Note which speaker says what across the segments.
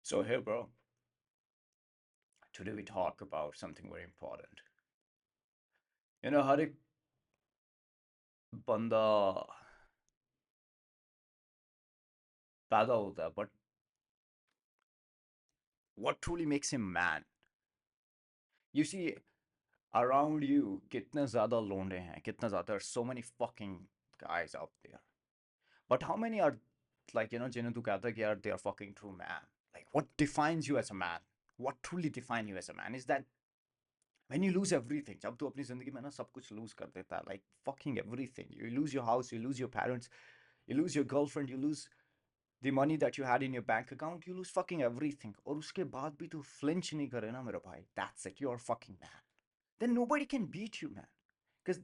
Speaker 1: So here, bro, today we talk about something very important. हर एक बंदा पैदा होता है, but what truly makes him man? You see, around you, कितने ज़्यादा लोंडे हैं, कितना ज़्यादा, there's so many fucking guys out there. But how many are like, जिन्हें तू कहता है कि यार, they are fucking true man? Like, what defines you as a man? What truly defines you as a man is that when you lose everything, जब तू अपनी ज़िंदगी में ना सब कुछ lose कर देता है, like fucking everything. You lose your house, you lose your parents, you lose your girlfriend, you lose the money that you had in your bank account, you lose fucking everything. और उसके बाद भी तू flinch नहीं करे ना मेरा भाई, that's it, you're a fucking man. Then nobody can beat you, man. Because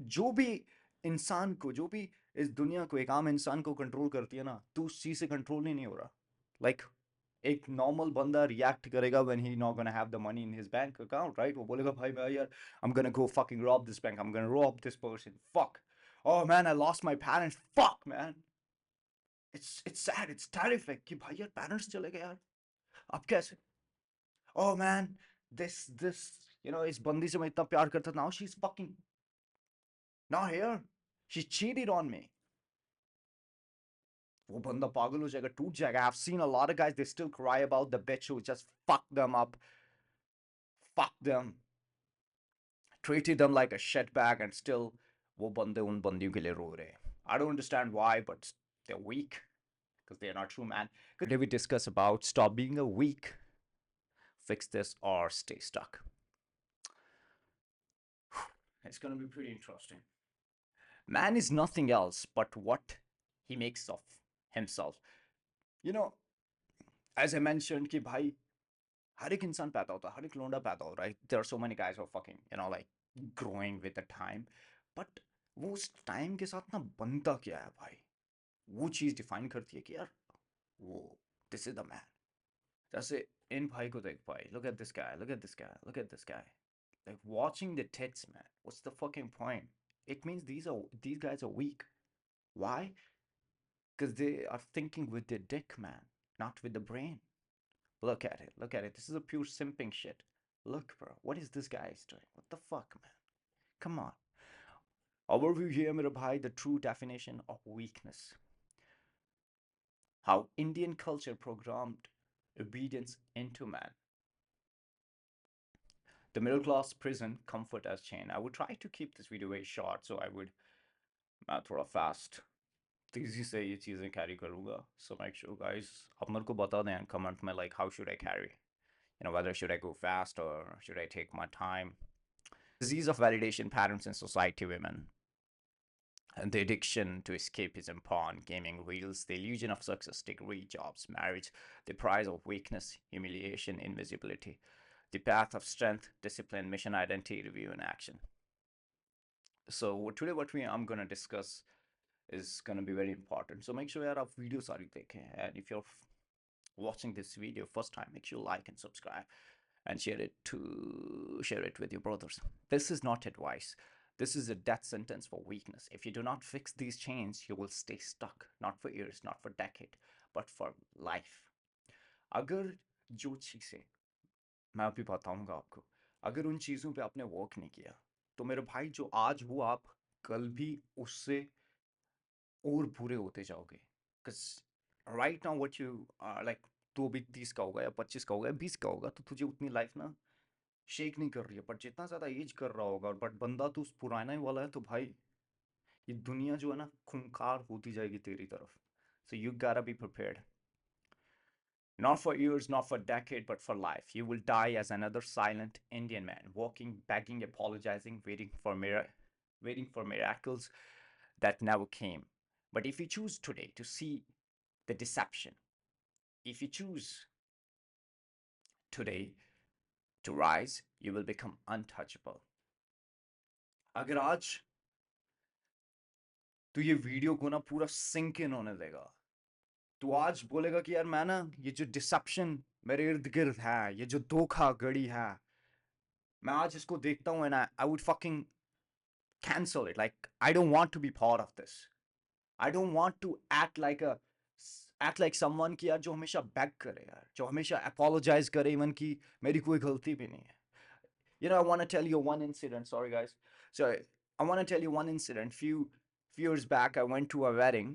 Speaker 1: जो भी इंसान को, जो भी इस दुनिया को, एक आम इंसान को कंट्रोल करती है ना, तू उस चीज से कंट्रोल ही नहीं हो रहा. Like, एक नॉर्मल बंदा रिएक्ट करेगा when he not gonna have the money in his bank account, right? वो बोलेगा भाई भाई यार, I'm gonna go fucking rob this bank, I'm gonna rob this person, fuck. Oh man, I lost my parents, fuck man. It's sad, it's terrifying कि भाई यार parents चले गए यार, अब कैसे? Oh man, this इस बंदी से मैं इतना प्यार करता था, now she's fucking not here, she cheated on me. वो बंदा पागल हो जाएगा, टूट जाएगा. I've seen a lot of guys, they still cry about the bitch who just fucked them up, fucked them, treated them like a shitbag, and still वो बंदे उन बंदियों के लिए रो रहे हैं. I don't understand why, but they're weak because they're not true, man. Today we discuss about stop being a weak, fix this, or stay stuck. It's gonna be pretty interesting. Man is nothing else but what he makes of himself. You know, as I mentioned, कि भाई हर एक इंसान पैदा होता है, हर एक लोंडा पैदा हो रहा है. There are so many guys who are fucking, like growing with the time. But वो उस टाइम के साथ ना बनता क्या है भाई, वो चीज़ डिफाइन करती है कि यार वो this is the man. जैसे इन भाई को देख भाई, look at this guy, look at this guy, look at this guy. Like watching the tits, man. What's the fucking point? It means these guys are weak. Why? Because they are thinking with their dick, man, not with the brain. Look at it. Look at it. This is a pure simping shit. Look, bro. What is this guy doing? What the fuck, man? Come on. Overview here, मेरे भाई, the true definition of weakness. How Indian culture programmed obedience into man. The middle class prison, comfort as chain. I would try to keep this video very short, so I would थोड़ा fast तेजी से ये चीज़ें carry करूँगा. So make sure guys आप मेरे को बता दें comment में, like how should I carry? Whether should I go fast or should I take my time? Disease of validation patterns in society, women. And the addiction to escapism, porn, gaming, reels, the illusion of success, degree, jobs, marriage, the price of weakness, humiliation, invisibility, the path of strength, discipline, mission, identity, review, and action. So today what I'm going to discuss is going to be very important. So make sure you have videos are देखें, and if you're watching this video first time, make sure you like and subscribe and share it with your brothers. This is not advice. This is a death sentence for weakness. If you do not fix these chains, you will stay stuck, not for years, not for decade, but for life. अगर जो चीज़ें मैं अभी बताऊंगा आपको, अगर उन चीज़ों पे आपने वर्क नहीं किया, तो मेरे भाई जो आज हो आप, कल भी उससे और बुरे होते जाओगे. Because right now what you are like, तू अभी 30 का होगा या 25 का होगा या 20 का होगा, तो तुझे उतनी लाइफ ना शेक नहीं कर रही है. बट जितना ज़्यादा एज कर रहा होगा, बट बंदा तो उस पुराना ही वाला है, तो भाई ये दुनिया जो है ना खूंखार होती जाएगी तेरी तरफ. So you gotta be prepared. Not for years, not for decade, but for life. You will die as another silent Indian man, walking, begging, apologizing, waiting for miracles that never came. But if you choose today to see the deception, if you choose today to rise, you will become untouchable. अगर आज तो ये video को ना पूरा sink in होने देगा, तो आज बोलेगा कि यार मैं ना ये जो डिसेप्शन मेरे इर्द गिर्द है, ये जो धोखाधड़ी है, मैं आज इसको देखता हूँ, and I would fucking cancel it. Like, I don't want to be part of this. I don't want to act like act like someone कि यार जो हमेशा beg करे यार, जो हमेशा apologize करे even कि मेरी कोई गलती भी नहीं है. You know, I want to tell you one incident. Sorry, guys. So I want to tell you one incident. Few years back, I went to a wedding.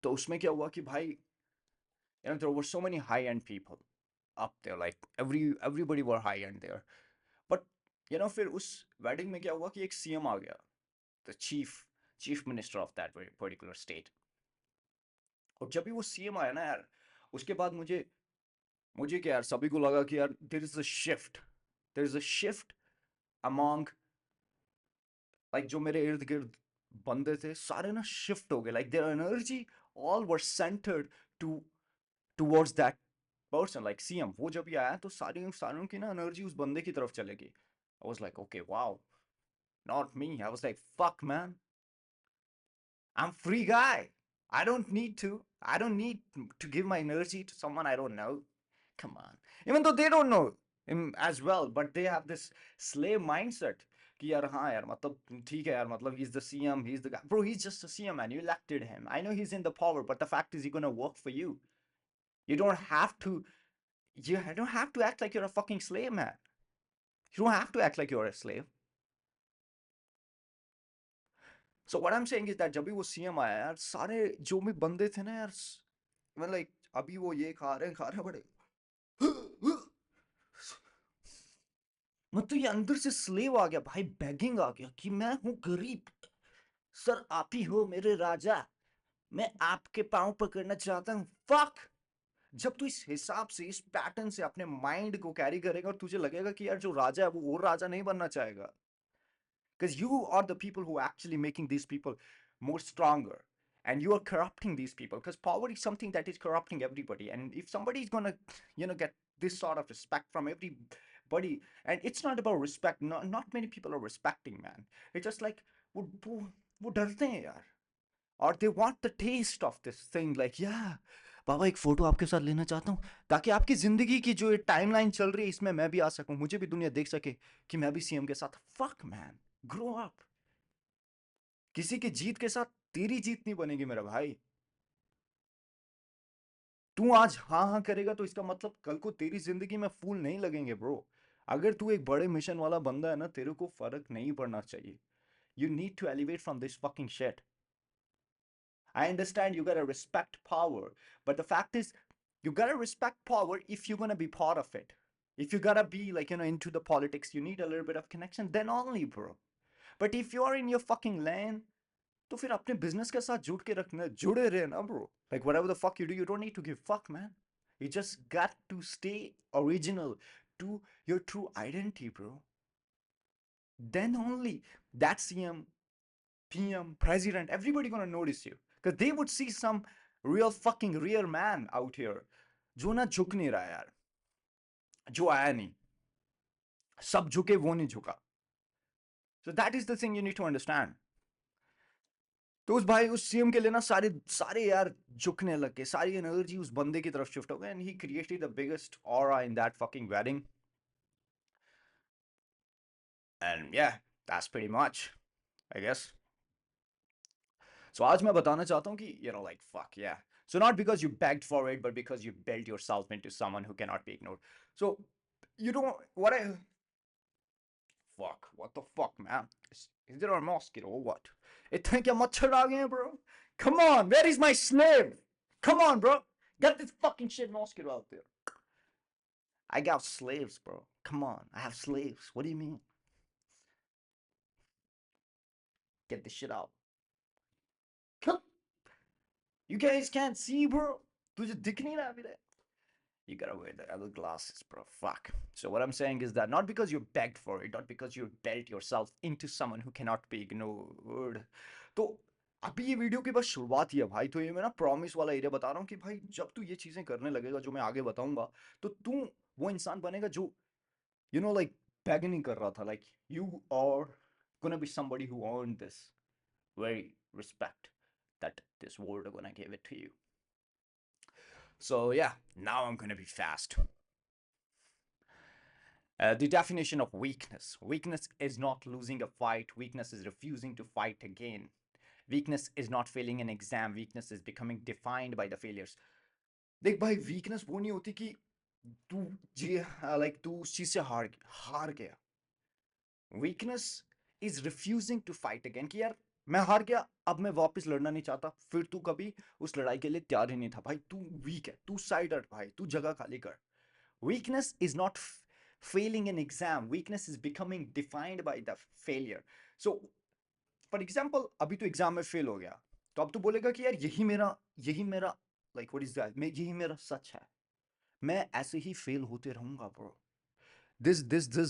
Speaker 1: तो उसमें क्या हुआ कि भाई, there were so many high-end people up there. Like everybody were high-end there. But फिर उस wedding में क्या हुआ कि एक CM आ गया, the chief minister of that very particular state. और जब भी वो CM आया ना यार, उसके बाद मुझे मुझे क्या यार, सभी को लगा कि यार there is a shift among, like जो मेरे इर्द गिर्द बंदे थे सारे ना शिफ्ट हो गए, like their energy all were centered to towards that person, like CM. वो जब भी आया तो सारों की ना एनर्जी उस बंदे की तरफ चले गई. I was like, okay, wow, not me. I was like, fuck, man, I'm free guy. I don't need to give my energy to someone I don't know. Come on. Even though they don't know him as well, but they have this slave mindset कि यार हाँ यार मतलब ठीक है यार मतलब he's the CM, he's the guy. Bro, he's just a CM, man. You elected him. I know he's in the power, but the fact is he's gonna work for you. You don't have to you don't have to act like you're a fucking slave, man. You don't have to act like you're a slave. So what I'm saying is that जब भी वो CM आया यार, सारे जो भी बंदे थे ना यार, मतलब like अभी वो ये खा रहे हैं बड़े मतलब ये अंदर से स्लेव आ गया भाई, बेगिंग आ गया कि मैं हूं गरीब, सर आप ही हो मेरे राजा, मैं आपके पांव पकड़ना चाहता हूं. फक. जब तू इस हिसाब से इस पैटर्न से अपने माइंड को कैरी करेगा और तुझे लगेगा कि यार जो राजा है वो और राजा नहीं बनना चाहेगा, because you are the people who are actually making these people more stronger, and you are corrupting these people, because power is something that is corrupting everybody. And if somebody is going to get this sort of respect from everybody, and it's not about respect, not many people are respecting, man. It's just like वो डरते हैं यार, और they want the taste of this thing, like yeah, बाबा एक photo आपके साथ लेना चाहता हूँ ताकि आपकी जिंदगी की जो टाइमलाइन चल रही है इसमें मैं भी आ सकूं, मुझे भी दुनिया देख सके कि मैं भी CM के साथ. Fuck man, grow up. किसी की जीत के साथ तेरी जीत नहीं बनेगी मेरा भाई. तू आज हाँ हाँ करेगा तो इसका मतलब कल को तेरी जिंदगी में फूल नहीं लगेंगे ब्रो. अगर तू एक बड़े मिशन वाला बंदा है ना, तेरे को फर्क नहीं पड़ना चाहिए. You need to elevate from this fucking shit. I understand you gotta respect power, but the fact is, you gotta respect power if you're gonna be part of it. If you gotta be like, into the politics, you need a little bit of connection, then only, bro. But if you're in your fucking lane, तो फिर अपने business के साथ जुड़े रहे ना bro. Like whatever the fuck you do, you don't need to give fuck, man. You just got to stay original to your true identity, bro. Then only that CM, PM, president, everybody gonna notice you, because they would see some real man out here जो ना झुक नहीं रहा यार, जो आया नहीं, सब झुके वो नहीं झुका. So that is the thing you need to understand. तो उस भाई उस CM के लिए ना सारे सारे यार झुकने लग गए, सारी एनर्जी उस बंदे की तरफ शिफ्ट हो गई, and he created the biggest aura in that fucking wedding. And yeah, that's pretty much, I guess. So आज मैं बताना चाहता हूँ कि like fuck yeah. So not because you begged for it, but because you built yourself into someone who cannot be ignored. So you don't what I fuck, what the fuck, man? Is there a mosquito or what? इतने क्या मच्छर आ गए हैं, bro? Come on, where is my slave? Come on, bro. Get this fucking shit mosquito out there. I got slaves, bro. Come on, I have slaves. What do you mean? Get this shit out. Come. You guys can't see, bro. तुझे दिख नहीं रहा अभी तक? You gotta wear the other glasses, bro. Fuck. So what I'm saying is that not because you begged for it, not because you built yourself into someone who cannot be ignored. तो अभी ये video की बस शुरुआत ही है भाई. तो ये मैं ना प्रॉमिस वाला एरिया बता रहा हूँ कि भाई जब तू ये चीजें करने लगेगा जो मैं आगे बताऊंगा, तो तू वो इंसान बनेगा जो like बैग नहीं कर रहा था. Like you are gonna be somebody who earned this very respect that this world are gonna give it to you. So yeah, now I'm gonna be fast. The definition of weakness. Weakness is not losing a fight. Weakness is refusing to fight again. Weakness is not failing an exam. Weakness is becoming defined by the failures. देख भाई, weakness वो नहीं होती कि तू जी like तू उस चीज से हार गया. Weakness is refusing to fight again, कि यार मैं हार गया, अब मैं वापस लड़ना नहीं चाहता. फिर तू कभी उस लड़ाई के लिए तैयार ही नहीं था. भाई तू वीक है, तू साइड हट भाई, तू जगह खाली कर. Weakness is not failing an exam. Weakness is becoming defined by the failure. So for example अभी तो एग्जाम में फेल हो गया, तो अब तो बोलेगा कि यार यही मेरा लाइक व्हाट इज दैट, मैं यही मेरा सच है, मैं ऐसे ही फेल होते रहूंगा ब्रो. दिस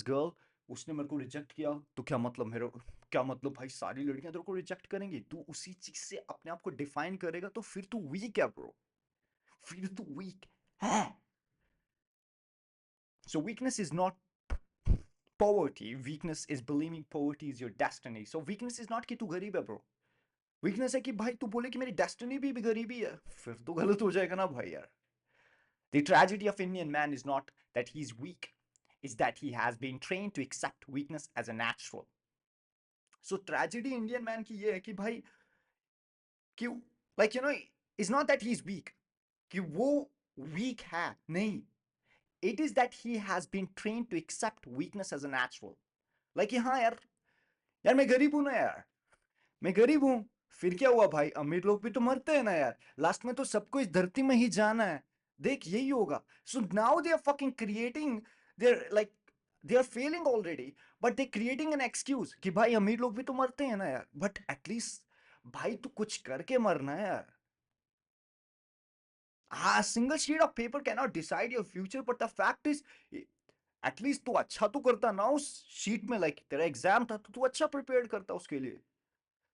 Speaker 1: गर्ल, उसने मेरे को रिजेक्ट किया, तो क्या मतलब मेरे, क्या मतलब भाई सारी लड़कियां तेरे को रिजेक्ट करेंगी? तू उसी चीज से अपने आप को डिफाइन करेगा तो फिर तू वीक है ब्रो, फिर तू वीक है. So weakness is not poverty. Weakness is believing poverty is your destiny. So weakness is not कि तू गरीब है bro. वीकनेस है कि भाई तू बोले कि मेरी डेस्टिनी भी गरीबी है, फिर तो गलत हो जाएगा ना भाई यार. The tragedy of Indian man is not that he's weak, is that he has been trained to accept weakness as a natural. So tragedy Indian man की ये है कि भाई कि like you know, it's not that he's weak, कि वो weak है नहीं. It is that he has been trained to accept weakness as a natural. Like हाँ यार, यार मैं गरीब हूं ना यार, मैं गरीब हूं, फिर क्या हुआ भाई, अमीर लोग भी तो मरते हैं ना यार, लास्ट में तो सबको इस धरती में ही जाना है, देख यही होगा. So now they are fucking creating, they are like they are failing already, but they creating an excuse कि भाई अमीर लोग भी तो मरते हैं ना यार, बट एटलीस्ट भाई तू कुछ करके मरना है यार. हाँ, single sheet of paper can not decide your future, but the fact is at least तू अच्छा तो करता ना उस शीट में, लाइक तेरा एग्जाम था तो तू अच्छा प्रिपेयर करता उसके लिए,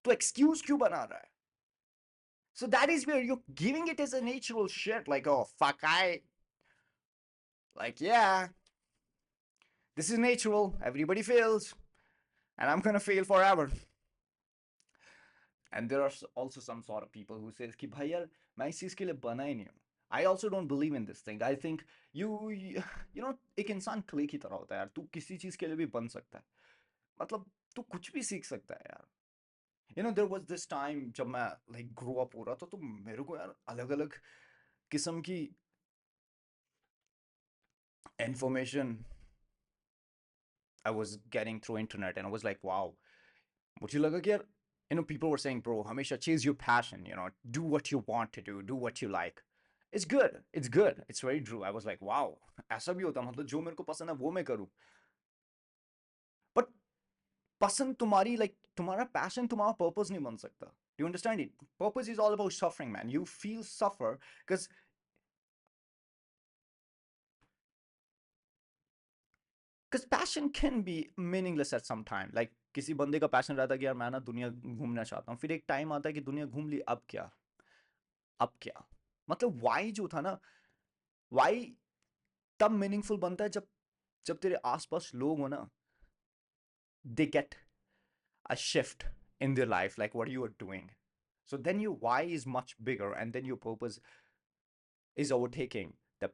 Speaker 1: तो एक्सक्यूज क्यों बना रहा है? So that is where you're giving it as a natural shit, like, oh fuck, yeah, this is natural, everybody fails, and I'm gonna fail forever. And there are also some sort of people who says कि भाई यार मैं इस चीज के लिए बना ही नहीं हूँ. I also don't believe in this thing. I think you know, एक इंसान क्ले की तरह होता है यार, तू किसी चीज के लिए भी बन सकता है, मतलब तू कुछ भी सीख सकता है यार. You know, there was this time जब मैं like grow up हो रहा था, तो मेरे को यार अलग अलग किस्म की information I was getting through internet, and I was like, wow. मुझे लगा कि यार, you know, people were saying, bro, हमेशा chase your passion, you know, do what you want to do what you like. It's good, it's good, it's very true. I was like, wow, ऐसा भी होता, मतलब जो मेरे को पसंद है वो मैं करूँ. But पसंद तुम्हारी, like तुम्हारा passion तुम्हारा purpose नहीं बन सकता. Do you understand it? Purpose is all about suffering, man. You feel suffer because passion can be meaningless at some time. Like किसी बंदे का पैशन रहता है कि यार मैं ना दुनिया घूमना चाहता हूँ, फिर एक टाइम आता है कि दुनिया घूम ली, अब क्या, अब क्या. मतलब वाई जो था ना, वाई तब मीनिंगफुल बनता है जब जब तेरे आसपास लोग हो ना, they get a shift in their life, like what you are doing. So then your why is much bigger, and then your purpose is overtaking the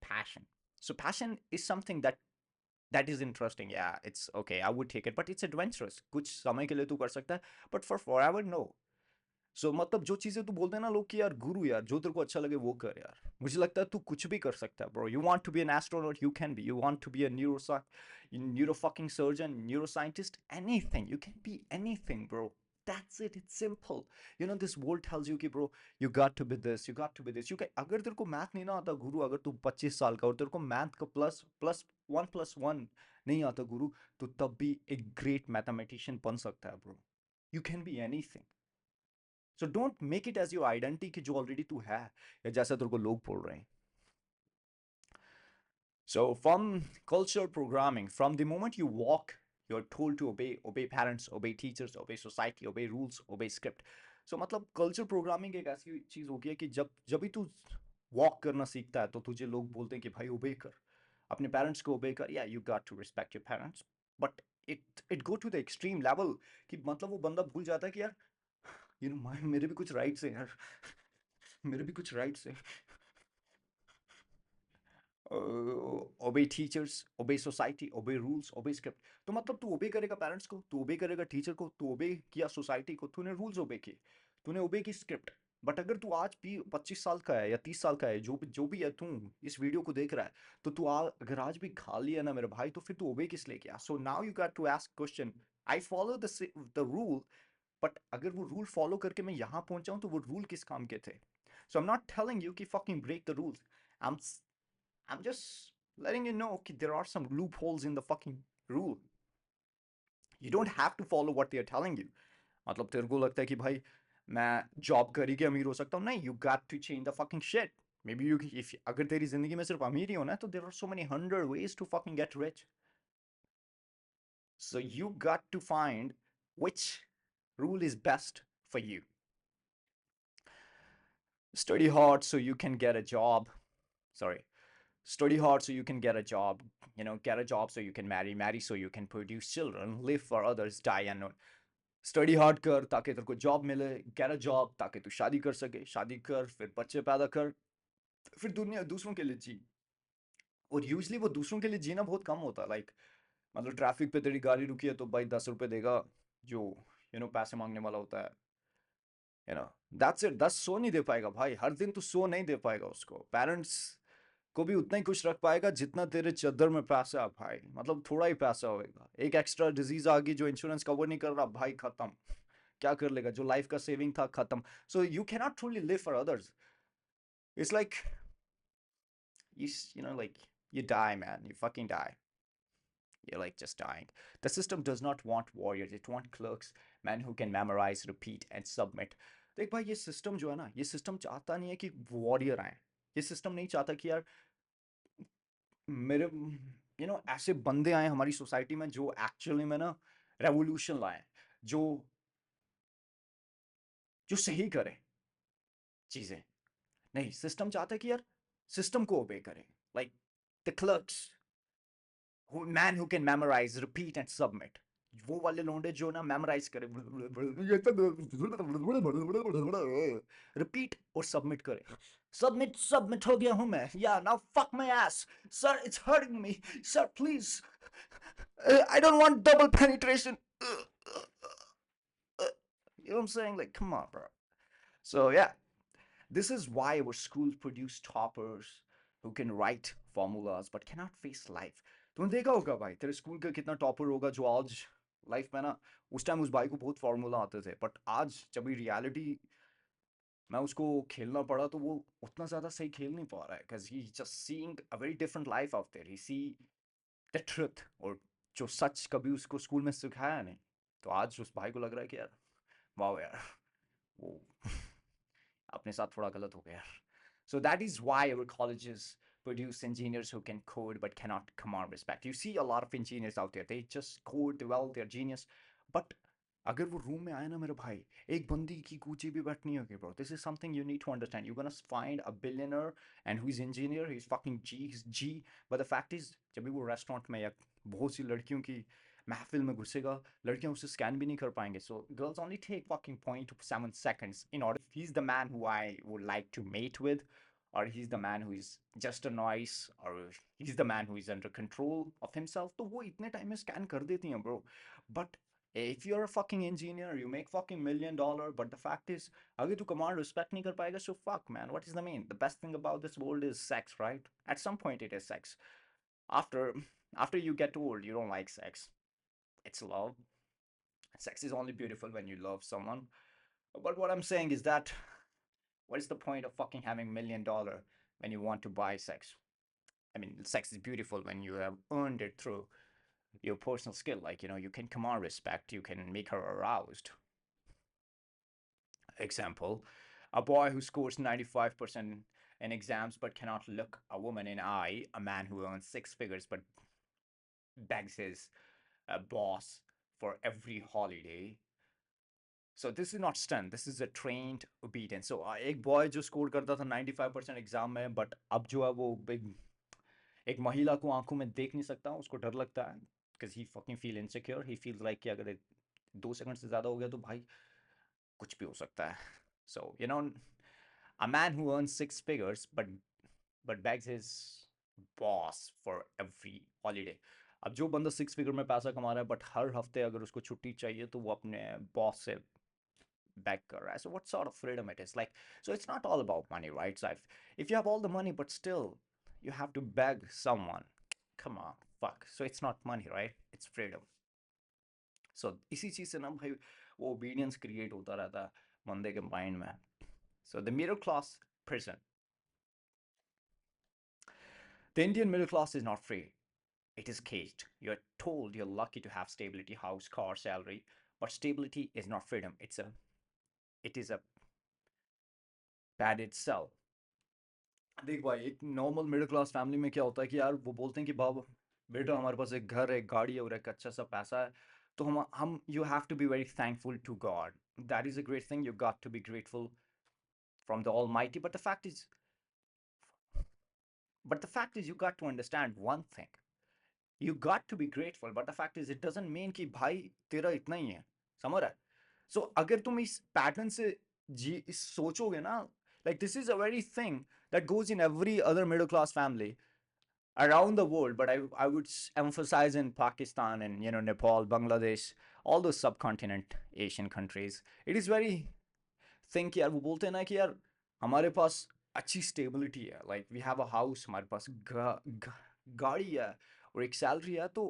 Speaker 1: passion. So passion is something that is interesting. Yeah, it's okay, I would take it, but it's adventurous. कुछ समय के लिए तू कर सकता है, but for forever, no. सो मतलब जो चीजें तू बोलते हैं ना लोग कि यार गुरु, यार जो तेरे को अच्छा लगे वो कर यार, मुझे लगता है तू कुछ भी कर सकता है bro. You want to be an astronaut, you can be. You want to be a neuro fucking surgeon, neuro scientist, anything, you can be anything bro. That's it, it's simple. You know, this world tells you कि bro, you got to be this, you got to be this. You can, अगर तेरे को math नहीं ना आता गुरु, अगर तू 25 साल का और तेरे को मैथ का प्लस प्लस 1 + 1 नहीं आता गुरु, तो तब भी एक ग्रेट मैथमेटिशियन बन सकता है bro. You can be anything. So don't make it as your identity कि जो ऑलरेडी तू है, या जैसा तेरे को लोग बोल रहे हैं. So from cultural programming, from the moment you walk, you are told to obey parents, obey teachers, obey society, obey rules, obey script. So मतलब कल्चर प्रोग्रामिंग एक ऐसी चीज हो गई है कि जब भी तू वॉक करना सीखता है तो तुझे लोग बोलते हैं कि भाई ओबे कर, अपने पेरेंट्स को ओबे कर. या you got to respect your parents, but it go to the extreme level कि मतलब वो बंदा भूल जाता है कि यार, यू नो, मेरे भी कुछ राइट्स हैं यार, मेरे भी कुछ राइट्स हैं. ओबे obey teachers, obey society, obey rules, obey script. तो मतलब तू obey करेगा parents को, तू obey करेगा teacher को, तू obey किया society को, तूने rules obey किए, तूने obey की script. बट अगर तू आज भी 25 साल का है या 30 साल का है, जो भी है, तू इस वीडियो को देख रहा है, तो तू अगर आज भी खाली है ना मेरे भाई, तो फिर तू obey किस लिए किया? So now you got to ask question. I follow the rule, but अगर वो रूल फॉलो करके मैं यहाँ पहुंचा हूं, तो वो रूल किस काम के थे? So I'm not telling you कि fucking break the rules. I'm I'm just letting you know कि there are some loopholes in the fucking rule. You don't have to follow what they are telling you. मतलब तेरे को लगता है कि भाई मैं जॉब करके अमीर हो सकता हूँ? नहीं, you got to change the fucking shit. Maybe you if अगर तेरी जिंदगी में सिर्फ अमीर ही होना है, तो there are so many hundred ways to fucking get rich. So you got to find which rule is best for you. Study hard so you can get a job. Sorry. Study hard so you can get a job. Get a job so you can marry so you can produce children, live for others, die unknown. Study hard कर ताकि तेरे को job मिले, get a job ताकि तू शादी कर सके, शादी कर, फिर बच्चे पैदा कर, फिर दुनिया दूसरों के लिए जी. और यूजली वो दूसरों के लिए जीना बहुत कम होता है. लाइक मतलब ट्रैफिक पे तेरी गाड़ी रुकी है, तो भाई 10 रुपए देगा जो पैसे मांगने वाला होता है. That's it. 10 100 नहीं दे पाएगा भाई, हर दिन तू 100 नहीं दे पाएगा उसको. पेरेंट्स को भी उतना ही खुश रख पाएगा जितना तेरे चद्दर में पैसा है भाई. मतलब थोड़ा ही पैसा होएगा, एक एक्स्ट्रा डिजीज आ गई जो इंश्योरेंस कवर नहीं कर रहा, भाई खत्म. क्या कर लेगा? जो लाइफ का सेविंग था, खत्म. So you can not truly live for others. It's like like you die, man. You fucking die. You're like just dying. The system does not want warriors. It wants clerks, men who can memorize, repeat, and submit. देख भाई, ये system जो है ना, ये system चाहता नहीं है कि वॉरियर आए. ये सिस्टम नहीं चाहता कि यार मेरे ऐसे बंदे आए हमारी सोसाइटी में जो एक्चुअली में ना रेवोल्यूशन लाए, जो जो सही करे चीजें. नहीं, सिस्टम चाहता है कि यार सिस्टम को ओबे करें. Like the clerks, man who can memorise, repeat and submit. वो वाले लोंडे जो ना मेमोराइज करे, रिपीट और सबमिट करे. सबमिट सबमिट हो गया हूं मैं, या now fuck my S sir, it's hurting me sir, please I don't want double penetration. You know what I'm saying? Like, come on, bro. So yeah, this is why our schools produce toppers who can write formulas but cannot face life. तुमने देखा होगा भाई, तेरे school का कितना topper होगा जो आज लाइफ में ना, उस टाइम उस भाई को बहुत फार्मूला आते थे, बट आज जब भी रियलिटी मैं उसको खेलना पड़ा, तो वो उतना ज़्यादा सही खेल नहीं पा रहा है, because he just seeing a very different life out there. He see the truth, और जो सच कभी उसको स्कूल में सिखाया नहीं. तो आज उस भाई को लग रहा है कि यार वाह यार, वो अपने साथ थोड़ा गलत हो गया. So that is why our colleges produce engineers who can code but cannot command respect. You see a lot of engineers out there, they just code well, they're genius. But अगर वो रूम में आए ना मेरे भाई, एक बंदी की कूची भी बैठनी होगी bro. This is something you need to understand. You're gonna find a billionaire and who is engineer, he's fucking G, he's G. But the fact is, जब भी वो रेस्टोरेंट में या बहुत सी लड़कियों की महफिल में घुसेगा, लड़कियां उसे स्कैन भी नहीं कर पाएंगे. So girls only take fucking 0.7 seconds in order. He's the man who I would like to mate with, or he's the man who is just a noise, or he's the man who is under control of himself. तो वो इतने time में scan कर देती हैं bro. But if you're a fucking engineer, you make fucking $1 million, but the fact is, अगर तू command respect नहीं कर पाएगा, so fuck man, what is the mean? The best thing about this world is sex, right? At some point it is sex. After after you get old, you don't like sex. It's love. Sex is only beautiful when you love someone. But what I'm saying is that, what is the point of fucking having $1 million when you want to buy sex? I mean, sex is beautiful when you have earned it through your personal skill. Like, you can command respect, you can make her aroused. Example, a boy who scores 95% in exams but cannot look a woman in eye, a man who earns 6 figures but begs his boss for every holiday. So this is not stunt, this is a trained obedience. So एक boy जो score करता था 95% exam में, but अब जो है वो एक महिला को आंखों में देख नहीं सकता, उसको डर लगता है, because he fucking feel insecure. He feels like कि अगर 2 सेकंड से ज़्यादा हो गया तो भाई कुछ भी हो सकता है. So a man who earns 6 figures but begs his boss for every holiday. अब जो बंदा 6 फिगर में पैसा कमा रहा है बट हर हफ्ते अगर उसको छुट्टी चाहिए तो वो अपने बॉस से बैक कर रहा है। So what sort of freedom it is like? So it's not all about money, right? So if you have all the money but still you have to beg someone, come on, fuck. So it's not money, right? It's freedom. So इसी चीज से ना भाई वो obedience create होता रहता है बंदे के माइंड में। So the middle class person, the Indian middle class is not free. It is caged. You're told you're lucky to have stability, house, car, salary, but stability is not freedom. It is a padded cell. देख भाई एक normal middle class family में क्या होता है कि यार वो बोलते हैं कि बाबा बेटा हमारे पास एक घर है, एक गाड़ी है और एक अच्छा सा पैसा है, तो हम you have to be very thankful to God. That is a great thing, you got to be grateful from the almighty. But the fact is, you got to understand one thing. You got to be grateful, but the fact is, it doesn't mean कि भाई तेरा इतना ही है, समझ रहा है? So अगर तुम इस पैटर्न से जी इस सोचोगे ना, like this is a very thing that goes in every other middle class family around the world, but I would emphasize in Pakistan and Nepal, Bangladesh, all those subcontinent Asian countries. It is very think कि यार वो बोलते हैं ना कि यार हमारे पास अच्छी स्टेबिलिटी है, like we have a house, हमारे पास गाड़ी है और एक सैलरी है, तो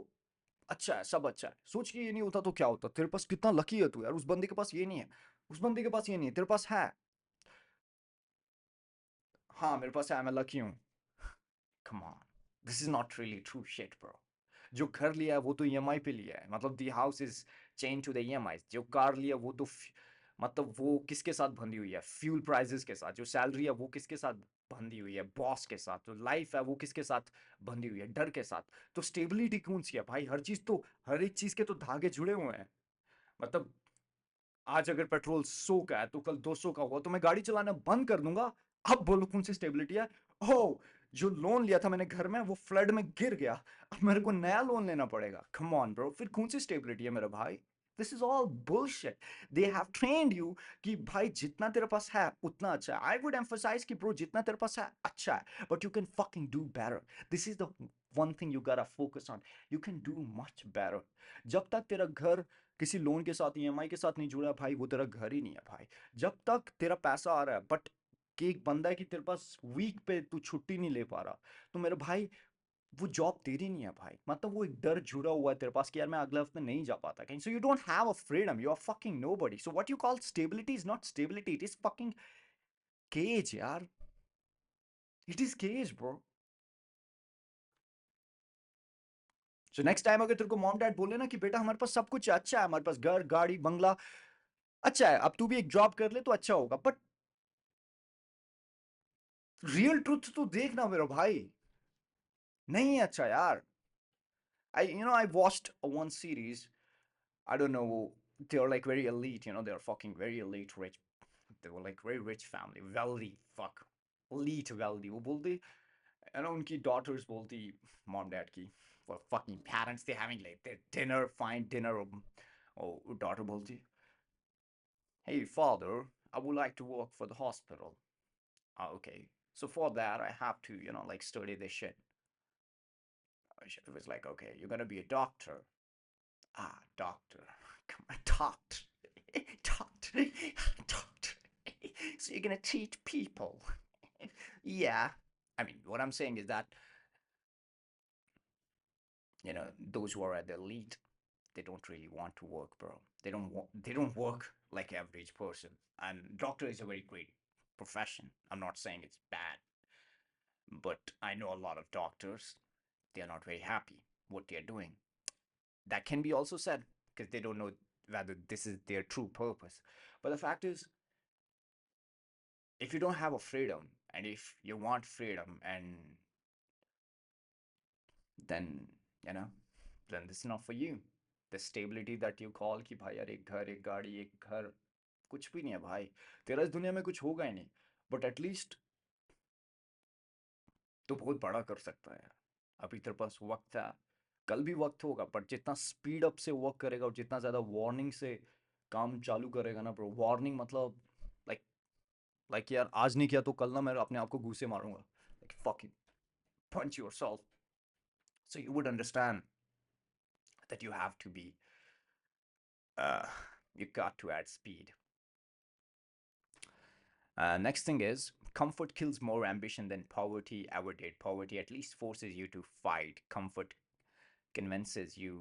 Speaker 1: अच्छा है, सब अच्छा है। सोच के ये नहीं होता तो क्या होता, तेरे पास कितना लकी है तू यार, उस बंदे के पास ये नहीं है, उस बंदे के पास ये नहीं है, तेरे पास है। हाँ मेरे पास है, मैं लकी हूँ। Come on, this is not really true shit bro. जो घर लिया है वो तो ईएमआई पे लिया है, मतलब the house is chain to the EMI. जो कार लिया वो तो मतलब वो किसके साथ बंधी हुई है, फ्यूल प्राइसेस के साथ। जो सैलरी है वो किसके साथ बंधी हुई है, बॉस के साथ। तो लाइफ है वो किसके साथ बंधी हुई है, डर के साथ। तो स्टेबिलिटी कौन सी है भाई, हर चीज तो, हर एक चीज के तो धागे जुड़े हुए हैं। मतलब आज अगर पेट्रोल 100 का है तो कल 200 का होगा, तो मैं गाड़ी चलाना बंद कर दूंगा। अब बोलो कौन सी स्टेबिलिटी है? ओ, जो लोन लिया था मैंने घर में वो फ्लड में गिर गया, अब मेरे को नया लोन लेना पड़ेगा। कम ऑन ब्रो, फिर कौन सी स्टेबिलिटी है मेरा भाई? This is all bullshit. They have trained you कि भाई जितना तेरे पास है उतना अच्छा है। आई वुड एम्फसाइज कि ब्रो जितना तेरे पास है अच्छा है, but you can fucking do better. This is the one thing you gotta focus on. You can do much better. जब तक तेरा घर किसी लोन के साथ, ईएमआई के साथ नहीं जुड़ा है भाई, वो तेरा घर ही नहीं है भाई। जब तक तेरा पैसा आ रहा है बट कि एक बंदा है कि तेरे पास वीक पे तू छुट्टी नहीं ले पा रहा, तो मेरे भाई वो जॉब तेरी नहीं है भाई। मतलब वो एक डर जुड़ा हुआ है तेरे पास कि यार मैं अगले हफ्ते नहीं जा पाता कहीं। So you don't have a freedom, you are fucking nobody. So what you call stability is not stability, it is fucking cage यार। It is cage bro. So next time अगर तेरे को मॉम डैड बोले ना कि बेटा हमारे पास सब कुछ अच्छा है, हमारे पास घर गाड़ी बंगला अच्छा है, अब तू भी एक जॉब कर ले तो अच्छा होगा, बट रियल ट्रुथ तो देखना मेरा भाई, नहीं है अच्छा यार। I watched one series. I don't know. They were like very elite. They're fucking very elite, rich. They were like very rich family, wealthy. Fuck, elite wealthy. वो बोलती, उनकी daughters बोलती mom dad की, for fucking parents, they having like their dinner, fine dinner. और daughter बोलती, hey father, I would like to work for the hospital. Ah, okay. So for that, I have to, like study this shit. It was like, okay, you're gonna be a doctor. Ah, doctor. Come on, doctor. Doctor. Doctor. So you're gonna teach people. Yeah. I mean, what I'm saying is that, those who are at the elite, they don't really want to work, bro. They don't work like average person. And doctor is a very great profession. I'm not saying it's bad, but I know a lot of doctors, they're not very happy what they're doing. That can be also said because they don't know whether this is their true purpose. But the fact is, if you don't have a freedom and if you want freedom, and then you know then this is not for you. The stability that you call कि भाई यार एक घर एक गाड़ी एक घर, कुछ भी नहीं है भाई। तेरा इस दुनिया में कुछ होगा ही नहीं, बट एटलीस्ट तो बहुत बड़ा कर सकता है। अभी तेरे पास वक्त है, कल भी वक्त होगा, बट जितना स्पीड अप से वर्क करेगा और जितना ज़्यादा वार्निंग से काम चालू करेगा ना ब्रो, वार्निंग मतलब लाइक यार आज नहीं किया तो कल ना मैं अपने आप को घूसे मारूंगा, like fuck punch yourself. So you would understand that you have to be, uh, you got to add speed. Next thing is comfort kills more ambition than poverty ever did. Poverty at least forces you to fight. Comfort convinces you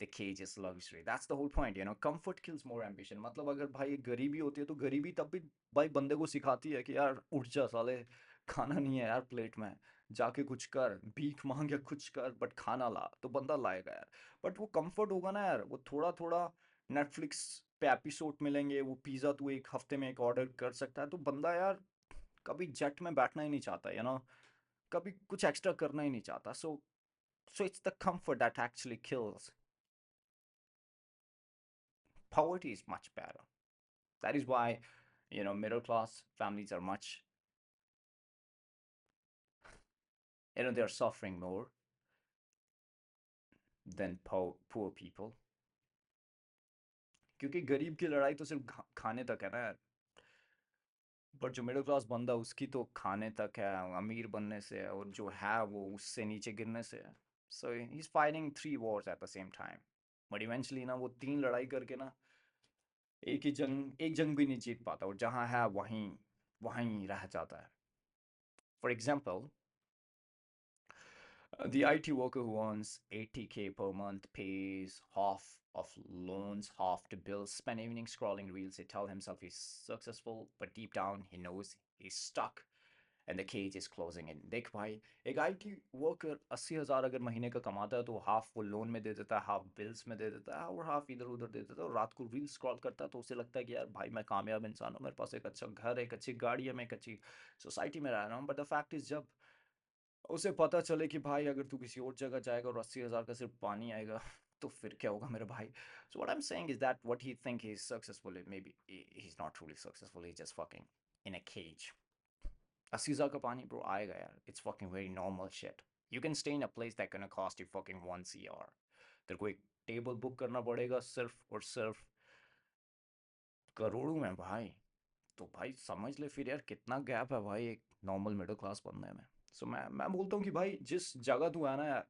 Speaker 1: the cage is luxury. That's the whole point, you know. Comfort kills more ambition. मतलब अगर भाई गरीबी होती है तो गरीबी तब भी भाई बंदे को सिखाती है कि यार उठ जा साले, खाना नहीं है यार प्लेट में, जाके कुछ कर, भीख मांग या कुछ कर, बट खाना ला, तो बंदा लाएगा यार। बट वो कंफर्ट होगा ना यार, वो थोड़ा थोड़ा नेटफ्लिक्स पे एपिसोड मिलेंगे, वो पिज्ज़ा तू एक हफ्ते में एक ऑर्डर कर सकता है, तो बंदा यार कभी जेट में बैठना ही नहीं चाहता, यू नो, कभी कुछ एक्स्ट्रा करना ही नहीं चाहता। So it's the comfort that actually kills. Poverty is much better. That is why, you know, middle class families are much, you know, they're suffering more than poor people. क्योंकि गरीब की लड़ाई तो सिर्फ खाने तक है ना यार, पर जो मिडिल क्लास बंदा उसकी तो खाने तक है, अमीर बनने से है, और जो है वो उससे नीचे गिरने से है। So he is fighting three wars at the same time, but eventually ना वो तीन लड़ाई करके ना एक जंग भी नहीं जीत पाता, और जहाँ है वहीं वहीं रह जाता है। For example, the IT worker who earns 80K per month pays half of loans, half to bills, spend evenings scrolling reels. He tell himself he's successful, but deep down he knows he's stuck and the cage is closing in. देख भाई, एक IT worker 80,000 अगर महीने का कमाता है तो half वो लोन में दे देता है, हाफ बिल्स में दे देता है, और हाफ इधर उधर दे देता है, और रात को रील स्क्रॉल करता है तो उसे लगता है कि यार भाई मैं कामयाब इंसान हूँ, मेरे पास एक अच्छा घर है, एक अच्छी गाड़ी है, मैं एक अच्छी सोसाइटी में रह रहा हूँ। बट द फैक्ट इज जब उसे पता चले कि भाई अगर तू किसी और जगह जाएगा और 80,000 का सिर्फ पानी आएगा तो फिर क्या होगा मेरे भाई। So what I am saying is that what he think he is successful, may be he is not truly successful, he is just fucking in a cage. 80,000 का पानी ब्रो आएगा यार, it's fucking very normal shit. You can stay in a place that can cost you fucking 1 CR। तेरे को एक table book करना पड़ेगा सिर्फ और सिर्फ करोड़ों में भाई। तो भाई समझ ले फिर यार कितना गैप है भाई एक नॉर्मल मिडिल क्लास बनने में। सो मैं बोलता हूँ कि भाई जिस जगह तू है ना यार,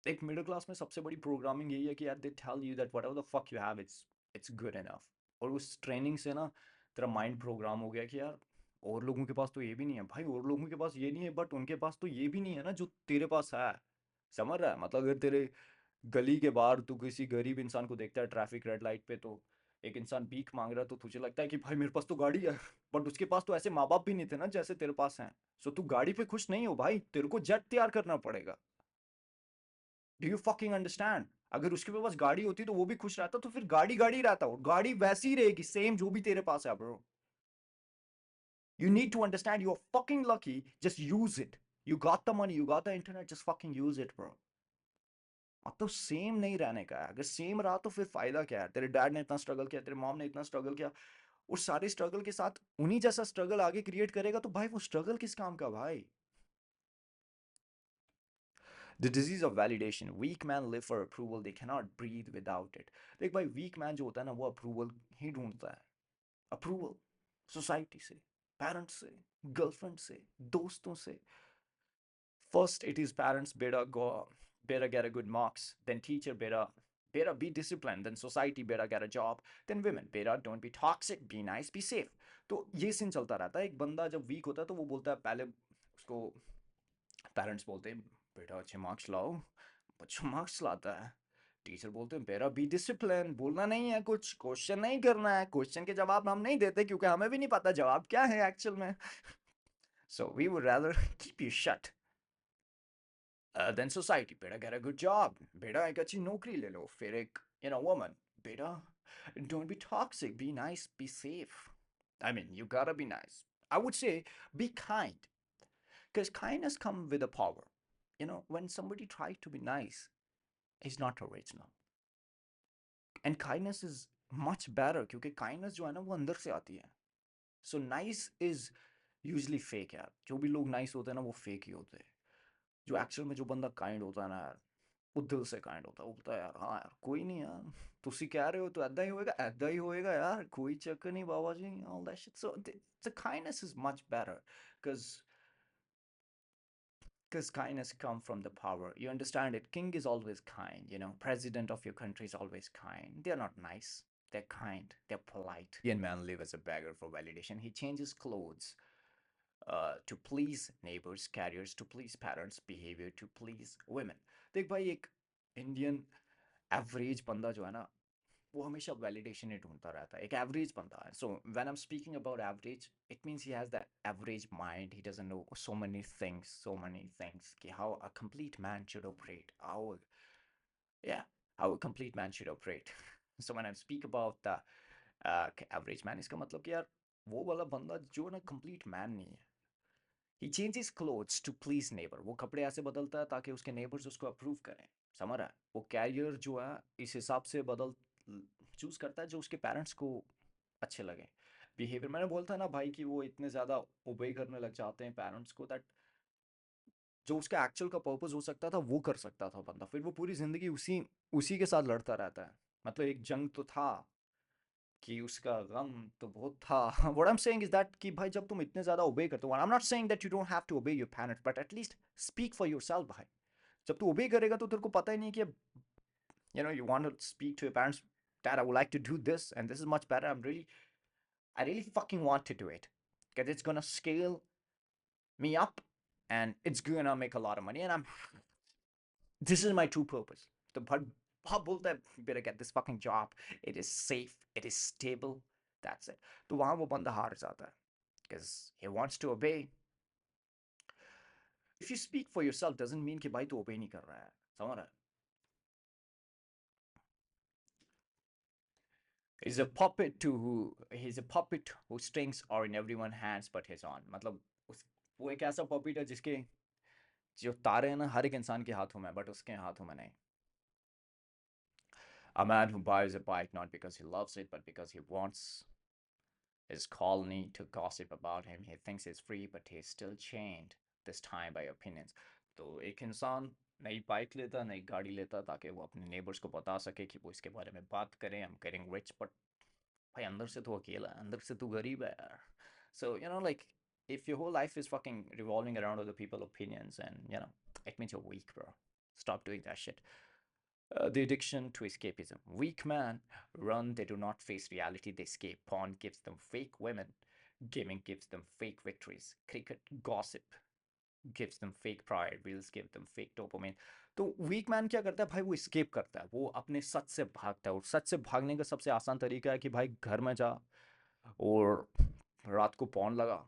Speaker 1: एक मिडिल क्लास में सबसे बड़ी प्रोग्रामिंग यही है कि यार they tell you that whatever the fuck you have it's good enough. और उस ट्रेनिंग से ना तेरा माइंड प्रोग्राम हो गया कि यार और लोगों के पास तो ये भी नहीं है भाई, और लोगों के पास ये नहीं है, बट उनके पास तो ये भी नहीं है ना जो तेरे पास है। समझ रहा है? मतलब अगर तेरे गली के बाहर तू किसी गरीब इंसान को देखता है ट्रैफिक रेड लाइट पे, तो एक इंसान भीख मांग रहा है, तो तुझे लगता है कि भाई मेरे पास तो गाड़ी है, बट उसके पास तो ऐसे माँ बाप भी नहीं थे ना जैसे तेरे पास हैं। सो तू गाड़ी पे खुश नहीं हो भाई, तेरे को जेट तैयार करना पड़ेगा। Do you fucking understand? अगर उसके पास गाड़ी होती तो वो भी खुश रहता, तो फिर गाड़ी गाड़ी रहता, और गाड़ी वैसी ही रहेगी सेम जो भी तेरे पास है bro. You need to understand you're fucking lucky. Just use it. You got the money, you got the internet, just fucking use it, bro. अब तो सेम नहीं रहने का है। अगर सेम रहा तो फिर फायदा क्या है? तेरे डैड ने इतना स्ट्रगल किया, तेरे मॉम ने इतना स्ट्रगल किया, उस सारे स्ट्रगल के साथ उन्हीं जैसा स्ट्रगल आगे क्रिएट करेगा, तो भाई वो स्ट्रगल किस काम का भाई? The disease of validation. Weak men live for approval. They cannot breathe without it. देख भाई, weak man जो होता है ना वो अप्रूवल ही ढूंढता है। अप्रूवल सोसाइटी से, पेरेंट्स से, गर्लफ्रेंड से, दोस्तों से। First, it is parents better get a good marks, then teacher better be disciplined, then society better get a job, then women better don't be toxic, be nice, be safe. तो ये scene चलता रहता है। एक बंदा जब week होता है तो वो बोलता है, पहले उसको पेरेंट्स बोलते हैं बेटा अच्छे मार्क्स लाओ, अच्छा मार्क्स लाता है। टीचर बोलते हैं बेटा बी डिसिप्लिन, बोलना नहीं है कुछ, क्वेश्चन नहीं करना है, क्वेश्चन के जवाब हम नहीं देते क्योंकि हमें भी नहीं पता जवाब क्या है एक्चुअल में। So we would rather keep you shut. Then society, बेटा get a good job, बेटा एक अच्छी नौकरी ले लो, फिर एक woman, बेटा don't be toxic, be nice, be safe. I mean, you gotta be nice. I would say be kind, because kindness comes with a power. When somebody tries to be nice, it's not original. And kindness is much better क्योंकि kindness जो है ना वो अंदर से आती है. So nice is usually fake यार. जो भी लोग nice होते हैं ना वो fake ही होते हैं. जो एक्चुअल में जो बंदा काइंड होता है ना यार, वो दिल से काइंड होता है। वो बोलता है यार हाँ यार कोई नहीं यार, तुसी कह रहे हो तो ऐदा ही होएगा यार, कोई चक्कर नहीं बाबा जी, all that shit. So the kindness is much better because Because kindness come from the power. You understand it. King is always kind. President of your country is always kind. They're not nice. They're kind. They're polite. Indian man live as a beggar for validation. He changes clothes to please neighbors, carriers to please parents, behavior to please women. देख भाई एक Indian average बंदा जो है ना वो हमेशा validation ही ढूंढता रहता है एक एवरेज बंदा है so when I am speaking about average it means he has the average mind he doesn't know so many things कि how a complete man should operate yeah how a complete man should operate so when I speak about the average man इसका मतलब कि यार वो वाला बंदा जो ना complete man नहीं है he changes clothes to please neighbor वो कपड़े ऐसे बदलता है ताकि उसके neighbors उसको अप्रूव करें समझ रहा है वो कैरियर जो है इस हिसाब से बदल चूज करता है जो उसके पेरेंट्स को अच्छे लगे बिहेवियर मैंने बोलता ना भाई कि वो इतने ज़्यादा ओबे करने लग जाते हैं पेरेंट्स को दैट जो उसका एक्चुअल का पर्पस हो सकता था वो कर सकता था बंदा फिर वो पूरी ज़िंदगी उसी उसी के साथ लड़ता रहता है मतलब एक जंग तो था कि उसका गम तो बहुत था what I am saying is that कि भाई जब तुम इतने ज़्यादा ओबे करते हो I am not saying that you don't have to obey your parents but at least speak for yourself भाई जब तू ओबे करेगा तो तेरे को पता ही नहीं कि you want to speak to your parents, Dad, I would like to do this, and this is much better. I really fucking want to do it because it's gonna scale me up, and it's gonna make a lot of money, and this is my true purpose. The बोलता है better get this fucking job. It is safe. It is stable. That's it. तो वहाँ वो बंदा हार जाता है because he wants to obey. If you speak for yourself, doesn't mean कि भाई तू obey नहीं कर रहा है. समझ रहा है? He's a puppet whose strings are in everyone's hands but his own मतलब वो एक ऐसा puppet है जिसके जो तारे हैं ना हर एक इंसान के हाथों में बट उसके हाथों में नहीं a man who buys a bike not because he loves it but because he wants his colony to gossip about him he thinks he's free but he's still chained this time by opinions तो एक इंसान नई bike लेता नई गाड़ी लेता ताकि वो अपने नेबर्स को बता सके कि वो इसके बारे में बात करें I'm getting rich but भाई अंदर से तू अकेला है अंदर से तू गरीब है यार so like if your whole life is fucking revolving around other people's opinions and it means you're weak bro stop doing that shit the addiction to escapism weak men run they do not face reality they escape porn gives them fake women gaming gives them fake victories cricket gossip gives them fake pride reels give them fake dopamine तो week man क्या करता है भाई वो escape करता है वो अपने सच से भागता है और सच से भागने का सबसे आसान तरीका है कि भाई घर में जा और रात को पॉन लगा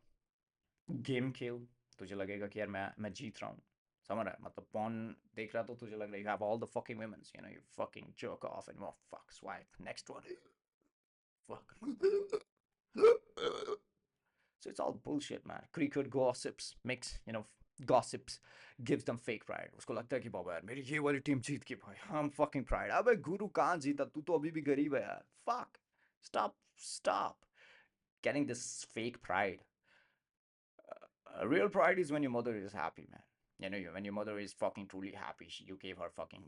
Speaker 1: गेम खेल तुझे लगेगा कि यार मैं जीत रहा हूँ समझ रहा है मतलब पॉन देख रहा तो तुझे लग रहा है you have all the fucking women you fucking jerk off and fuck swipe next one fuck so it's all bullshit man cricket gossips makes gossips gives them fake pride उसको लगता है कि बाबा यार मेरी ये वाली टीम जीत गई भाई I'm fucking pride अबे गुरु कहाँ जीता तू तो अभी भी गरीब है यार fuck stop getting this fake pride real pride is when your mother is happy man when your mother is fucking truly happy you gave her fucking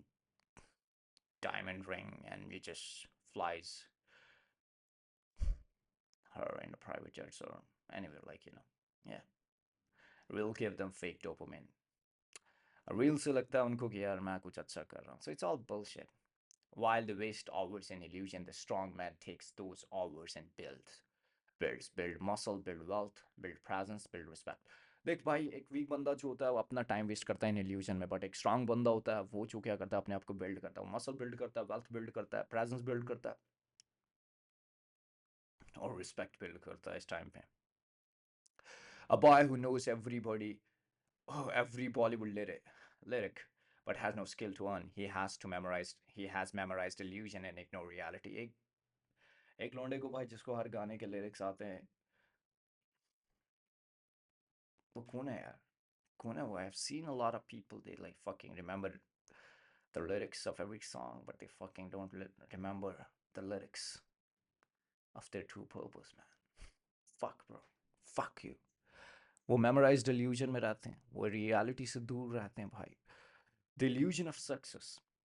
Speaker 1: diamond ring and you just flies her in a private jet or anywhere like yeah we'll give them fake dopamine reel से लगता है उनको कि यार मैं कुछ अच्छा कर रहा हूँ so it's all bullshit while they waste hours in illusion the strong man takes those hours and build muscle build wealth build presence build respect देख भाई एक वीक बंदा जो होता है वो अपना टाइम वेस्ट करता है इन इल्यूजन में बट एक स्ट्रांग बंदा होता है वो जो क्या करता है अपने आप को बिल्ड करता है मसल बिल्ड करता है वेल्थ बिल्ड करता है प्रेजेंस बिल्ड करता है और रिस्पेक्ट बिल्ड करता है इस टाइम पे a boy who knows every Bollywood lyric but has no skill to earn he has memorized illusion and ignore reality एक लौंडे को भाई जिसको हर गाने के लिरिक्स आते हैं वो कौन है यार कौन है वो I've seen a lot of people they like fucking remember the lyrics of every song but they fucking don't remember the lyrics of their true purpose man fuck bro fuck you वो memorized illusion में रहते हैं वो reality से दूर रहते हैं भाई the illusion of success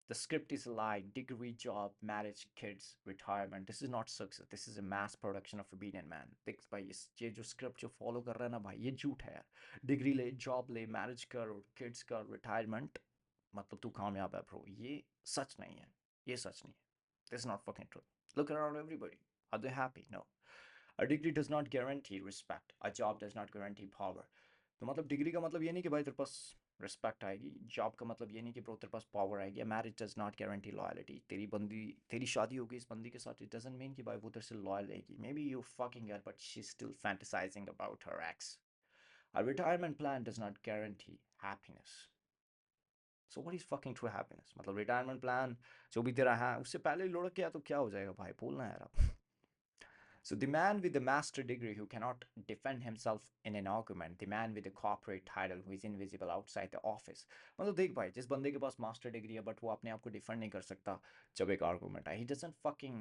Speaker 1: The script is a lie. Degree, job, marriage, kids, retirement. This is not success. This is a mass production of obedient man. देख भाई ये जो script जो follow कर रहा है ना भाई ये झूठ है यार. Degree ले, job ले, marriage कर, kids कर, retirement. मतलब तू कामयाब है bro. ये सच नहीं है. ये सच नहीं है. This is not fucking true. Look around everybody. Are they happy? No. A degree does not guarantee respect. A job does not guarantee power. तो मतलब डिग्री का मतलब ये नहीं कि भाई तेरे पास रिस्पेक्ट आएगी. जॉब का मतलब ये नहीं कि ब्रो तेरे पास पावर आएगी. Marriage does not guarantee loyalty. तेरी बंदी तेरी शादी होगी इस बंदी के साथ, इट डजंट मीन कि भाई वो तेरे से लॉयल रहेगी. May be you fucking her but she still fantasising about her x. A retirement plan does not guarantee happiness. So what is fucking true happiness? मतलब रिटायरमेंट प्लान जो भी तेरा है उससे पहले ही लुढ़क गया तो क्या हो जाएगा भाई, बोलना यार आप. So the man with the master degree who cannot defend himself in an argument, the man with the corporate title who is invisible outside the office. मतलब देख भाई जिस बंदे के पास मास्टर डिग्री है बट वो अपने आप को डिफेंड नहीं कर सकता जब एक आर्गुमेंट है. He doesn't fucking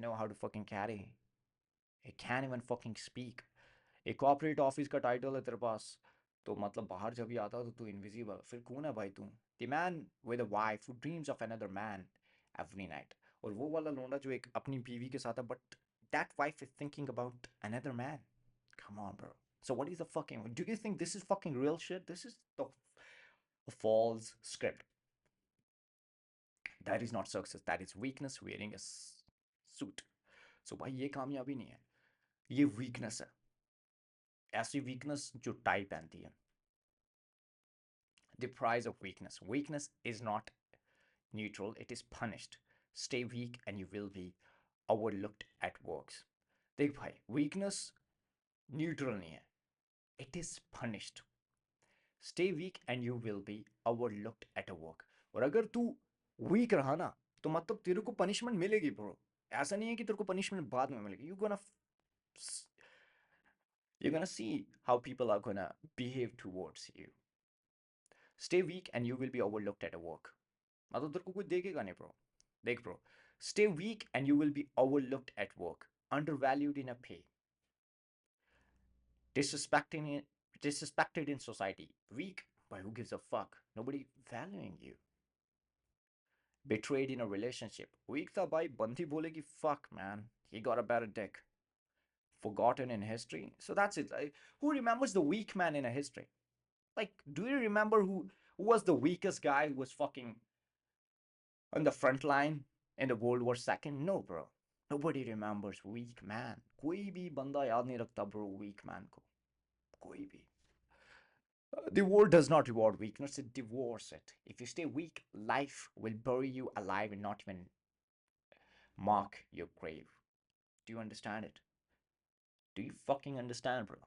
Speaker 1: know how to fucking carry. He can't even fucking speak. एक कॉर्पोरेट ऑफिस का टाइटल है तेरे पास तो मतलब बाहर जब भी आता है तो तू इनविजिबल. फिर कौन है भाई तू? The man with a wife who dreams of another man every night. और वो वाला लोंडा जो एक अपनी बीवी के साथ है but that wife is thinking about another man. Come on, bro. So what is the fucking? Do you think this is fucking real shit? This is the a false script. That is not success. That is weakness wearing a suit. So भाई ये कामयाबी नहीं है. ये weakness है. ऐसी weakness जो tie पहनती है. The price of weakness. Weakness is not neutral. It is punished. Stay weak and you will be overlooked at works. देख भाई weakness neutral नहीं है. It is punished. Stay weak and you will be overlooked at a work. और अगर तू weak रहा ना तो मतलब तेरे को punishment मिलेगी bro. ऐसा नहीं है कि तेरे को punishment बाद में मिलेगी. You're gonna see how people are gonna behave towards you. Stay weak and you will be overlooked at a work. मतलब तेरे को कोई देखेगा नहीं bro. देख bro. Stay weak and you will be overlooked at work. Undervalued in a pay. Disrespected in society. Weak, but who gives a fuck? Nobody valuing you. Betrayed in a relationship. Weak tha bhai, bandi bolegi fuck man. He got a better dick. Forgotten in history. So that's it. Who remembers the weak man in a history? Like, do you remember who was the weakest guy who was fucking on the front line in the World War II? No, bro. Nobody remembers weak man. कोई भी बंदा याद नहीं रखता bro weak man को. कोई भी. The war does not reward weakness, it devours it. If you stay weak, life will bury you alive and not even mark your grave. Do you understand it? Do you fucking understand, bro?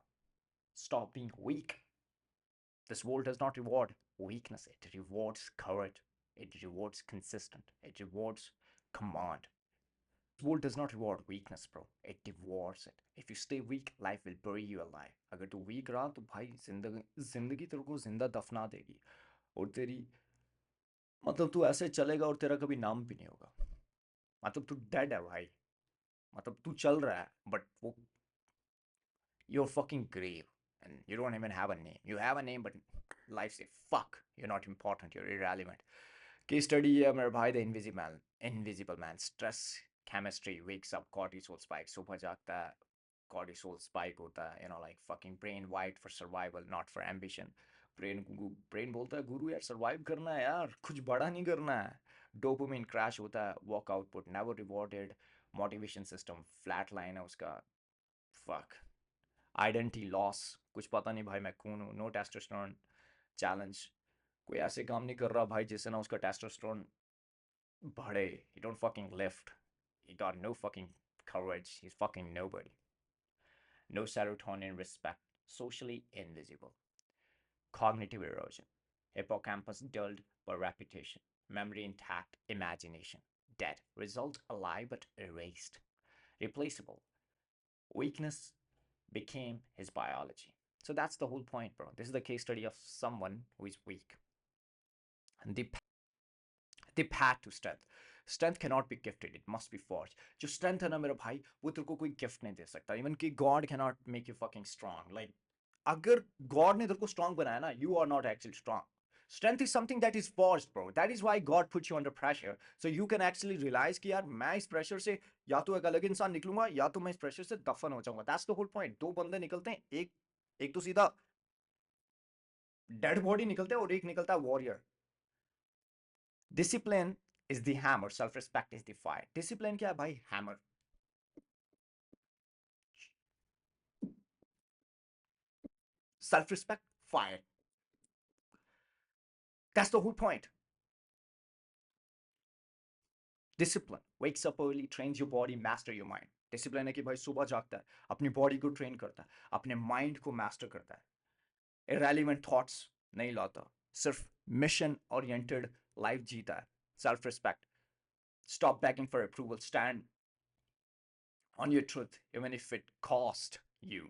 Speaker 1: Stop being weak. This world does not reward weakness, it rewards courage, it rewards consistent, it rewards command. This world does not reward weakness, bro. It devours it. If you stay weak, life will bury you alive. अगर तू weak रहा तो भाई जिंदगी तेरे को जिंदा दफना देगी. और तेरी मतलब तू ऐसे चलेगा और तेरा कभी नाम भी नहीं होगा. मतलब तू डेड है भाई. मतलब तू चल रहा है बट वो you're fucking grave and you don't even have a name. You have a name but life say fuck, you're not important, you're irrelevant. Case study है मेरे भाई the invisible man. Stress chemistry wakes up, cortisol spikes. सुबह जागता है, cortisol spike होता है, like fucking brain wired for survival, not for ambition. Brain बोलता है गुरु यार सर्वाइव करना है यार, कुछ बड़ा नहीं करना है. डोपामिन क्रैश होता है, work output never rewarded, motivation system flat line है उसका. फक. आइडेंटिटी लॉस, कुछ पता नहीं भाई मैं कौन हूँ. No testosterone challenge. कोई ऐसे काम नहीं कर रहा भाई जिससे ना उसका टेस्टोस्टेरोन बढ़े. He don't fucking lift. He got no fucking courage. He's fucking nobody. No serotonin respect. Socially invisible. Cognitive erosion. Hippocampus dulled by repetition. Memory intact. Imagination dead. Result alive but erased. Replaceable. Weakness became his biology. So that's the whole point, bro. This is the case study of someone who is weak. And the path to strength. Strength cannot be gifted, it must be forged. जो strength है ना मेरा भाई वो तेरे को कोई gift नहीं दे सकता. Even कि God cannot make you fucking strong. Like अगर God ने तेरे को strong बनाया ना, you are not actually strong. Strength is something that is forced, bro. That is why God puts you under pressure. So you can actually realize कि यार मैं इस pressure से या तो एक अलग इंसान निकलूंगा या तो मैं इस pressure से दफन हो जाऊंगा. That's the whole point. दो बंदे निकलते हैं, एक एक तो सीधा डेड बॉडी निकलते हैं और एक निकलता है warrior. Discipline is the hammer, self respect is the fire. Discipline क्या है भाई? Hammer. Self respect, fire. That's the whole point. Discipline wakes up early, trains your body, master your mind. Discipline है कि भाई सुबह जागता है, अपनी बॉडी को ट्रेन करता है, अपने माइंड को मास्टर करता है, irrelevant thoughts नहीं लाता, सिर्फ मिशन ओरिएंटेड लाइफ जीता है. Self respect. Stop begging for approval. Stand on your truth, even if it cost you.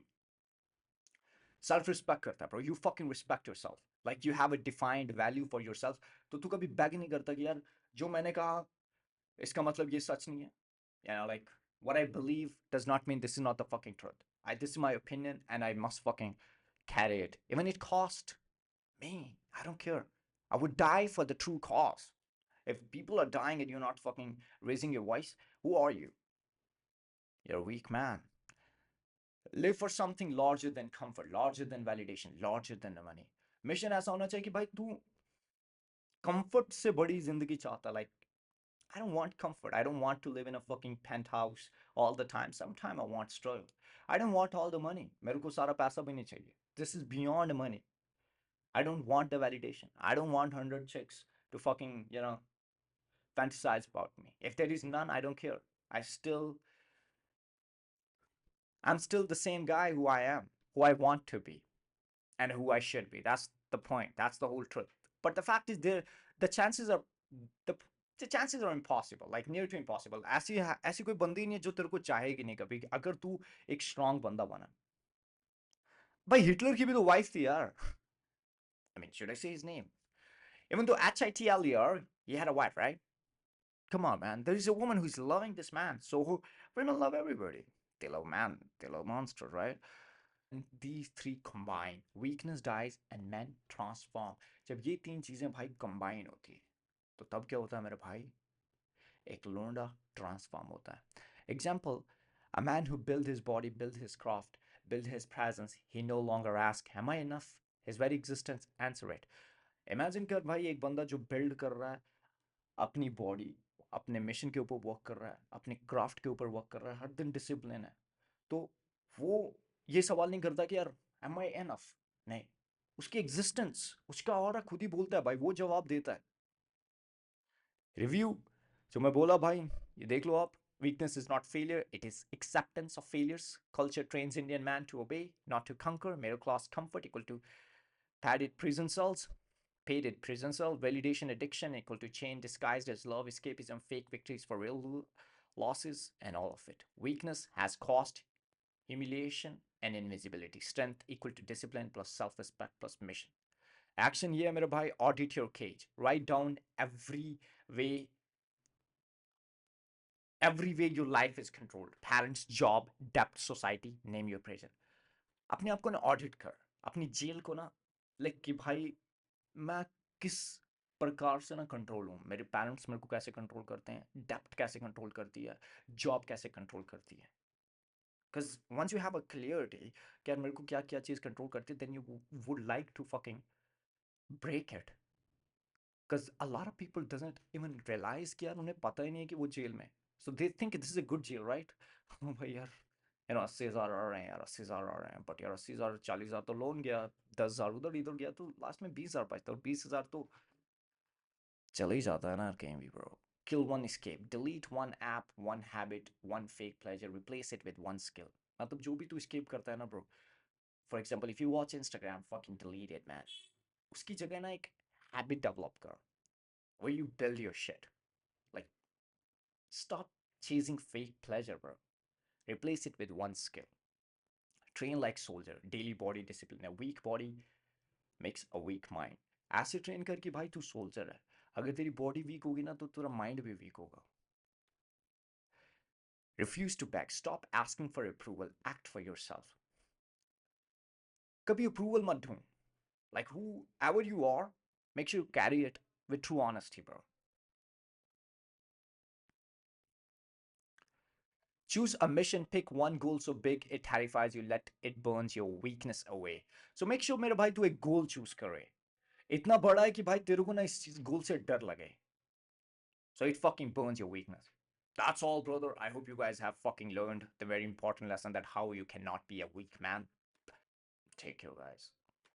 Speaker 1: Self respect करता है, bro. You fucking respect yourself. Like you have a defined value for yourself. तो तू कभी beg नहीं करता कि यार जो मैंने कहा इसका मतलब ये सच नहीं है. You know, like what I believe does not mean this is not the fucking truth. This is my opinion and I must fucking carry it. Even it cost me. I don't care. I would die for the true cause. If people are dying and you're not fucking raising your voice, who are you? You're a weak man. Live for something larger than comfort, larger than validation, larger than the money. Mission ऐसा होना चाहिए कि भाई तू comfort से बड़ी जिंदगी चाहता. Like I don't want comfort. I don't want to live in a fucking penthouse all the time. Sometime I want struggle. I don't want all the money. मेरे को सारा पैसा भी नहीं चाहिए. This is beyond money. I don't want the validation. I don't want 100 chicks to fucking, fantasize about me. If there is none, I don't care. I'm still the same guy who I am, who I want to be, and who I should be. That's the point. That's the whole truth. But the fact is, the chances are the the chances are impossible, like near to impossible. ऐसी कोई बंदी नहीं है जो तेरे को चाहेगी नहीं कभी अगर तू एक स्ट्रांग बंदा बना. भाई हिटलर की भी तो वाइफ थी यार. I mean, should I say his name? Even though Hitler, he had a wife, right? Come on, man. There is a woman who's loving this man. So women love everybody. They love man. They love monsters, right? And these three combine. Weakness dies and men transform. जब ये तीन चीजें भाई combine होती तो तब क्या होता है मेरे भाई? एक लोंडा transform होता है. Example, a man who built his body, built his craft, built his presence, he no longer asks, am I enough? His very existence answer it. Imagine कर भाई एक बंदा जो build कर रहा है अपनी बॉडी, अपने मिशन के ऊपर वर्क कर रहा है, अपने क्राफ्ट के ऊपर वर्क कर रहा है, हर दिन डिसिप्लिन है, तो वो ये सवाल नहीं करता कि यार एम आई एनफ. नहीं, उसकी एग्जिस्टेंस, उसका ऑरा खुद ही बोलता है भाई, वो जवाब देता है. रिव्यू जो मैं बोला भाई, ये देख लो आप. Weakness is not failure, it is acceptance of failures. Culture trains Indian man to obey, not to conquer. Middle class comfort equal to padded prison cells. Paid prison cell, validation addiction equal to chain disguised as love, escapism, fake victories for real losses, and all of it. Weakness has cost, humiliation, and invisibility. Strength equal to discipline plus self respect plus mission. Action ये है मेरे भाई, audit your cage. Write down way, every way your life is controlled. Parents, job, debt, society, name your prison. अपने आप को ना audit कर, अपनी जेल को ना, लाइक कि भाई मैं किस प्रकार से ना कंट्रोल हूँ, मेरे पेरेंट्स मेरे को कैसे कंट्रोल करते हैं, डेप्ट कैसे कंट्रोल करती है, जॉब कैसे कंट्रोल करती है. Because once you have a clarity कि यार मेरे को क्या क्या चीज़ कंट्रोल करती है, then you would like to fucking break it. Because a lot of people doesn't even realise कि यार उन्हें पता ही नहीं है कि वो जेल में. So they think this is a good jail, right. भाई यार 80,000 आ रहे हैं यार, 80,000 आ रहे हैं, बट यार 80,000 40,000 तो लोन गया, 10,000 उधर इधर गया, तो लास्ट में 20,000 बचता, और 20,000 तो चले ही जाता है ना कहीं भी, bro. Kill one escape, delete one app, one habit, one fake pleasure, replace it with one skill. मतलब जो भी तू escape करता है ना bro, for example if you watch Instagram, fucking delete it man. उसकी जगह ना एक habit develop कर, where you build your shit. Like stop chasing fake pleasure bro, replace it with one skill. Train like soldier, daily body discipline. A weak body makes a weak mind. ऐसे train कर कि भाई तू soldier है. अगर तेरी body weak होगी ना तो तेरा माइंड भी वीक होगा. Refuse to beg. Stop asking for approval. Act for yourself. कभी approval मत ढूंढ. Like whoever you are, Make sure you carry it with true honesty, bro. Choose a mission, pick one goal so big it terrifies you, let it burns your weakness away. So make sure मेरे भाई तू एक goal choose करे. इतना बड़ा है कि भाई तेरे को ना इस चीज goal से डर लगे. So it fucking burns your weakness. That's all, brother. I hope you guys have fucking learned the very important lesson that how you cannot be a weak man. Take care, guys.